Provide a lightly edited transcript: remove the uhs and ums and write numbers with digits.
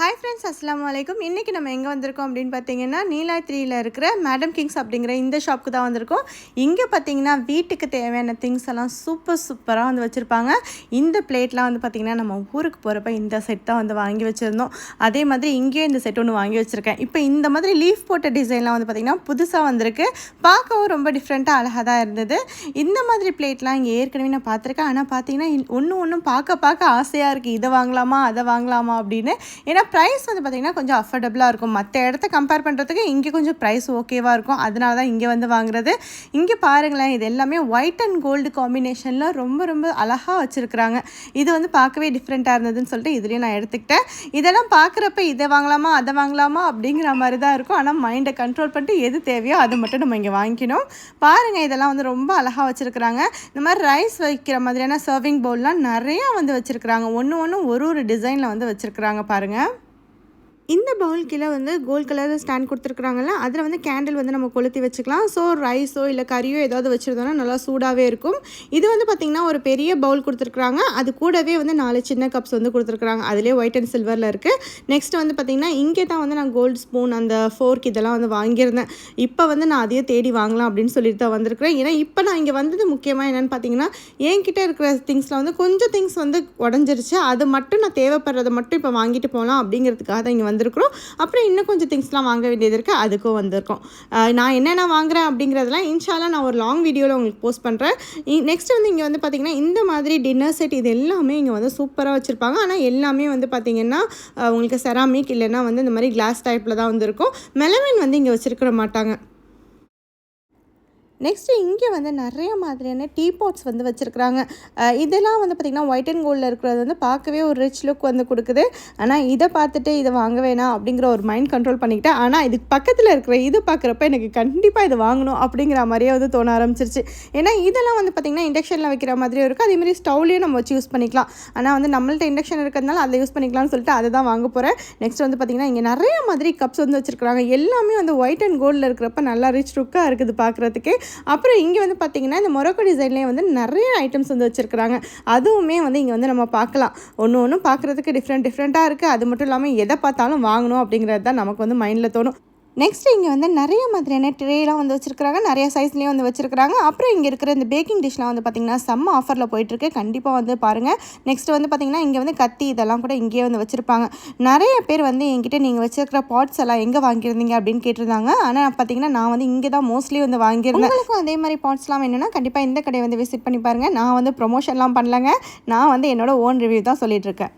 Hi friends, அஸ்ஸலாமு அலைக்கும். இன்றைக்கி நம்ம எங்கே வந்திருக்கோம் அப்படின்னு பார்த்தீங்கன்னா, நீலாத்ரியில் இருக்கிற மேடம் கிங்ஸ் அப்படிங்கிற இந்த ஷாப்புக்கு தான் வந்திருக்கோம். இங்கே பார்த்தீங்கன்னா வீட்டுக்கு தேவையான திங்ஸ் எல்லாம் சூப்பராக வந்து வச்சுருப்பாங்க. இந்த பிளேட்லாம் வந்து பார்த்திங்கன்னா நம்ம ஊருக்கு போகிறப்ப இந்த செட் தான் வந்து வாங்கி வச்சுருந்தோம். அதே மாதிரி இங்கேயும் இந்த செட் ஒன்று வாங்கி வச்சுருக்கேன். இப்போ இந்த மாதிரி லீஃப் போட்ட டிசைன்லாம் வந்து பார்த்திங்கன்னா புதுசாக வந்திருக்கு. பார்க்கவும் ரொம்ப டிஃப்ரெண்ட்டாக அழகாக தான் இருந்தது. இந்த மாதிரி பிளேட்லாம் இங்கே ஏற்கனவே நான் பார்த்துருக்கேன். ஆனால் பார்த்தீங்கன்னா ஒன்றும் பார்க்க ஆசையாக இருக்குது. இதை வாங்கலாமா அதை வாங்கலாமா அப்படின்னு. ஏன்னா ப்ரைஸ் வந்து பார்த்திங்கன்னா கொஞ்சம் அஃபோர்டபுளாக இருக்கும். மற்ற இடத்த கம்பேர் பண்ணுறதுக்கு இங்கே கொஞ்சம் ப்ரைஸ் ஓகேவாக இருக்கும். அதனால தான் இங்கே வந்து வாங்குறது. இங்கே பாருங்களேன், இது எல்லாமே ஒயிட் அண்ட் கோல்டு காம்பினேஷனில் ரொம்ப அழகாக வச்சுருக்குறாங்க. இது வந்து பார்க்கவே டிஃப்ரெண்ட்டாக இருந்ததுன்னு சொல்லிட்டு இதுலேயும் நான் எடுத்துக்கிட்டேன். இதெல்லாம் பார்க்குறப்ப இதை வாங்கலாமா அதை வாங்கலாமா அப்படிங்கிற மாதிரி தான் இருக்கும். ஆனால் மைண்டை கண்ட்ரோல் பண்ணிட்டு எது தேவையோ அதை மட்டும் நம்ம இங்கே வாங்கிக்கணும். பாருங்கள், இதெல்லாம் வந்து ரொம்ப அழகாக வச்சுருக்குறாங்க. இந்த மாதிரி ரைஸ் வைக்கிற மாதிரியான சர்விங் பவுல்லாம் நிறையா வந்து வச்சுருக்குறாங்க. ஒன்று ஒரு டிசைனில் வந்து வச்சுருக்குறாங்க பாருங்கள். இந்த பவுல் கீழே வந்து கோல்ட் கலர் ஸ்டாண்ட் கொடுத்துருக்குறாங்கல்ல, அதில் வந்து கேண்டில் வந்து நம்ம கொளுத்தி வச்சுக்கலாம். ஸோ ரைஸோ இல்லை கறியோ ஏதாவது வச்சுருந்தோன்னா நல்லா சூடாகவே இருக்கும். இது வந்து பார்த்திங்கன்னா ஒரு பெரிய பவுல் கொடுத்துருக்குறாங்க. அது கூடவே வந்து 4 சின்ன கப்ஸ் வந்து கொடுத்துருக்குறாங்க. அதிலே ஒயிட் அண்ட் சில்வரில் இருக்குது. நெக்ஸ்ட் வந்து பார்த்திங்கன்னா இங்கே தான் வந்து நான் கோல்டு ஸ்பூன் அந்த ஃபோர்க் இதெல்லாம் வந்து வாங்கியிருந்தேன். இப்போ வந்து நான் அதையே தேடி வாங்கலாம் அப்படின்னு சொல்லிட்டு தான் வந்திருக்கிறேன். ஏன்னா இப்போ நான் இங்கே வந்தது முக்கியமாக என்னென்னு பார்த்தீங்கன்னா, என்கிட்ட இருக்கிற திங்ஸில் வந்து கொஞ்சம் திங்ஸ் வந்து உடஞ்சிருச்சு. அது மட்டும் நான் தேவைப்படுறதை மட்டும் இப்போ வாங்கிட்டு போகலாம் அப்படிங்கிறதுக்காக தான் இங்கே வந்திருக்கிறோம். அப்புறம் இன்னும் கொஞ்சம் திங்ஸ்லாம் வாங்க வேண்டியது இருக்குது, அதுக்கும் வந்திருக்கோம். நான் என்னென்ன வாங்குறேன் அப்படிங்கிறதெல்லாம் இன்ஷால்லாம் நான் ஒரு லாங் வீடியோவில் உங்களுக்கு போஸ்ட் பண்ணுறேன். நெக்ஸ்ட் வந்து இங்கே வந்து பார்த்திங்கன்னா இந்த மாதிரி டின்னர் செட் இது எல்லாமே இங்கே வந்து சூப்பராக வச்சுருப்பாங்க. ஆனால் எல்லாமே வந்து பார்த்திங்கன்னா உங்களுக்கு செராமிக் இல்லைன்னா வந்து இந்த மாதிரி கிளாஸ் டைப்பில் தான் வந்து இருக்கும். மெலமைன் வந்து இங்கே வச்சுருக்க மாட்டாங்க. நெக்ஸ்ட்டு இங்கே வந்து நிறைய மாதிரியான டீ பாட்ஸ் வந்து வச்சுருக்குறாங்க. இதெல்லாம் வந்து பார்த்திங்கன்னா ஒயிட் அண்ட் கோல்டில் இருக்கிறது வந்து பார்க்கவே ஒரு ரிச் லுக் வந்து கொடுக்குது. ஆனால் இதை பார்த்துட்டு இதை வாங்க வேணாம் அப்படிங்கிற ஒரு மைண்ட் கண்ட்ரோல் பண்ணிக்கிட்டேன். ஆனால் இதுக்கு பக்கத்தில் இருக்கிற இது பார்க்குறப்ப எனக்கு கண்டிப்பாக இது வாங்கணும் அப்படிங்கிற மாதிரியே வந்து தோண ஆரம்பிச்சிருச்சு. ஏன்னா இதெல்லாம் வந்து பார்த்திங்கன்னா இண்டக்ஷனில் வைக்கிற மாதிரியும் இருக்குது. அதேமாதிரி ஸ்டவ்லேயும் நம்ம வச்சு யூஸ் பண்ணிக்கலாம். ஆனால் வந்து நம்மள்ட்ட இண்டக்ஷன் இருக்கிறதுனால அதை யூஸ் பண்ணிக்கலாம்னு சொல்லிட்டு அதை தான் வாங்க போகிறேன். நெக்ஸ்ட் வந்து பார்த்திங்கன்னா இங்கே நிறைய மாதிரி கப்ஸ் வந்து வச்சுருக்குறாங்க. எல்லாமே வந்து ஒயிட் அண்ட் கோல்டில் இருக்கிறப்ப நல்லா ரிச் லுக்காக இருக்குது பார்க்குறதுக்கு. அப்புறம் இங்கே வந்து பார்த்திங்கன்னா இந்த மொரோக்கோ டிசைன்லேயே வந்து நிறைய ஐட்டம்ஸ் வந்து வச்சுருக்குறாங்க. அதுவுமே வந்து இங்கே வந்து நம்ம பார்க்கலாம். ஒன்றும் பார்க்குறதுக்கு டிஃப்ரெண்ட்டாக இருக்குது. அது மட்டும் இல்லாமல் எதை பார்த்தாலும் வாங்கணும் அப்படிங்கிறது தான் நமக்கு வந்து மைண்டில் தோணும். நெக்ஸ்ட்டு இங்கே வந்து நிறைய மாதிரியான ட்ரேலாம் வந்து வச்சுருக்குறாங்க. நிறைய சைஸ்லேயும் வந்து வச்சுருக்குறாங்க. அப்புறம் இங்கே இருக்கிற இந்த பேக்கிங் டிஷ்லாம் வந்து பார்த்திங்கன்னா செம்ம ஆஃபரில் போயிட்டுருக்கு. கண்டிப்பாக வந்து பாருங்கள். நெக்ஸ்ட்டு வந்து பார்த்திங்கன்னா இங்கே வந்து கத்தி இதெல்லாம் கூட இங்கேயே வந்து வச்சுருப்பாங்க. நிறைய பேர் வந்து என்கிட்ட நீங்கள் வச்சுருக்கிற பாட்ஸ் எல்லாம் எங்கே வாங்கியிருந்தீங்க அப்படின்னு கேட்டிருந்தாங்க. ஆனால் பார்த்திங்கன்னா நான் வந்து இங்கே தான் மோஸ்ட்லி வந்து வாங்கியிருந்தேன். உங்களுக்கும் அதே மாதிரி பாட்ஸ்லாம் வேணும்னா கண்டிப்பாக இந்த கடையை வந்து விசிட் பண்ணி பாருங்கள். நான் வந்து ப்ரொமோஷன்லாம் பண்ணலங்க. நான் வந்து என்னோட ஓன் ரிவ்யூ தான் சொல்லிகிட்ருக்கேன்.